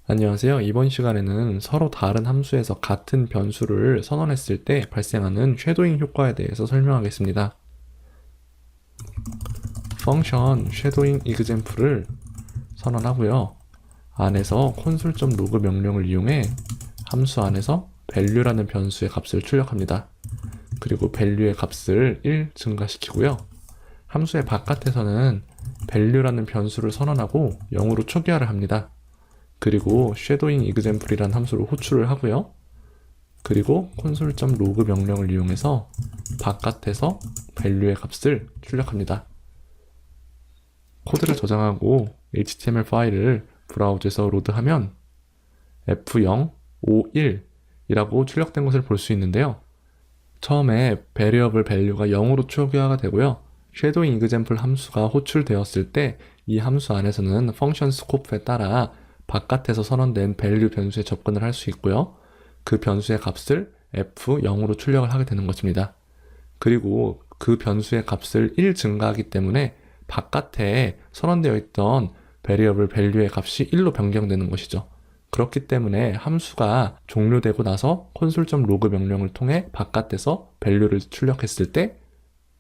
안녕하세요. 이번 시간에는 서로 다른 함수에서 같은 변수를 선언했을 때 발생하는 쉐도잉 효과에 대해서 설명하겠습니다. 펑션 쉐도잉 example을 선언하고요. 안에서 console.log 명령을 이용해 함수 안에서 value라는 변수의 값을 출력합니다. 그리고 value의 값을 1 증가시키고요. 함수의 바깥에서는 value라는 변수를 선언하고 0으로 초기화를 합니다. 그리고 shadowing example이란 함수를 호출을 하고요. 그리고 console.log 명령을 이용해서 바깥에서 value의 값을 출력합니다. 코드를 저장하고 HTML 파일을 브라우저에서 로드하면 F0, 5, 1이라고 출력된 것을 볼 수 있는데요. 처음에 variable value가 0으로 초기화가 되고요. shadowing example 함수가 호출되었을 때 이 함수 안에서는 펑션 스코프에 따라 바깥에서 선언된 value 변수에 접근을 할 수 있고요. 그 변수의 값을 F0으로 출력을 하게 되는 것입니다. 그리고 그 변수의 값을 1 증가하기 때문에 바깥에 선언되어 있던 variable value의 값이 1로 변경되는 것이죠. 그렇기 때문에 함수가 종료되고 나서 console.log 명령을 통해 바깥에서 value를 출력했을 때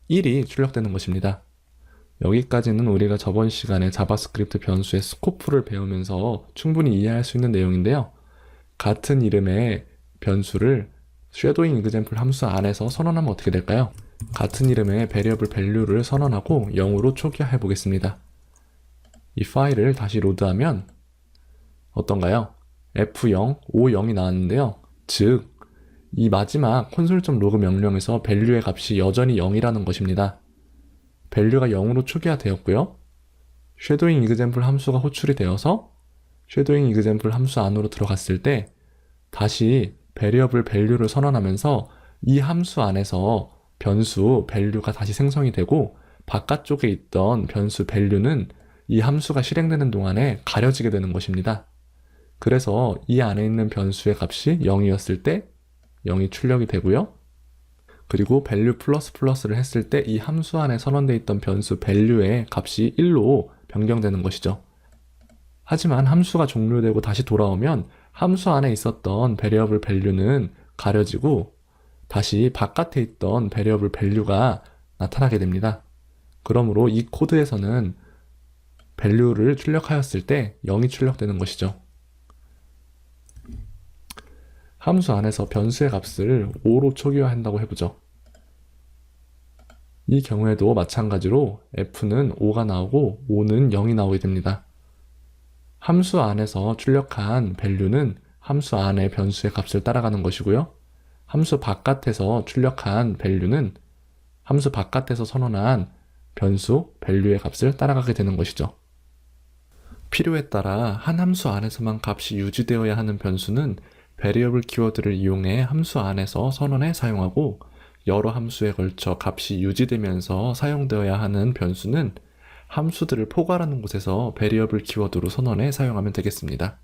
1이 출력되는 것입니다. 여기까지는 우리가 저번 시간에 자바스크립트 변수의 스코프를 배우면서 충분히 이해할 수 있는 내용인데요. 같은 이름의 변수를 shadowing example 함수 안에서 선언하면 어떻게 될까요? 같은 이름의 variable value를 선언하고 0으로 초기화해 보겠습니다. 이 파일을 다시 로드하면 어떤가요? F0, 50이 나왔는데요. 즉, 이 마지막 console.log 명령에서 value의 값이 여전히 0이라는 것입니다. value가 0으로 초기화되었고요. shadowing example 함수가 호출이 되어서 shadowing example 함수 안으로 들어갔을 때 다시 variable value를 선언하면서 이 함수 안에서 변수 value가 다시 생성이 되고 바깥쪽에 있던 변수 value는 이 함수가 실행되는 동안에 가려지게 되는 것입니다. 그래서 이 안에 있는 변수의 값이 0이었을 때 0이 출력이 되고요. 그리고 value 를 했을 때 이 함수 안에 선언되어 있던 변수 value의 값이 1로 변경되는 것이죠. 하지만 함수가 종료되고 다시 돌아오면 함수 안에 있었던 variable value는 가려지고 다시 바깥에 있던 variable value가 나타나게 됩니다. 그러므로 이 코드에서는 value를 출력하였을 때 0이 출력되는 것이죠. 함수 안에서 변수의 값을 5로 초기화한다고 해보죠. 이 경우에도 마찬가지로 F는 5가 나오고 5는 0이 나오게 됩니다. 함수 안에서 출력한 value는 함수 안의 변수의 값을 따라가는 것이고요. 함수 바깥에서 출력한 value는 함수 바깥에서 선언한 변수 value의 값을 따라가게 되는 것이죠. 필요에 따라 한 함수 안에서만 값이 유지되어야 하는 변수는 variable 키워드를 이용해 함수 안에서 선언해 사용하고 여러 함수에 걸쳐 값이 유지되면서 사용되어야 하는 변수는 함수들을 포괄하는 곳에서 variable 키워드로 선언해 사용하면 되겠습니다.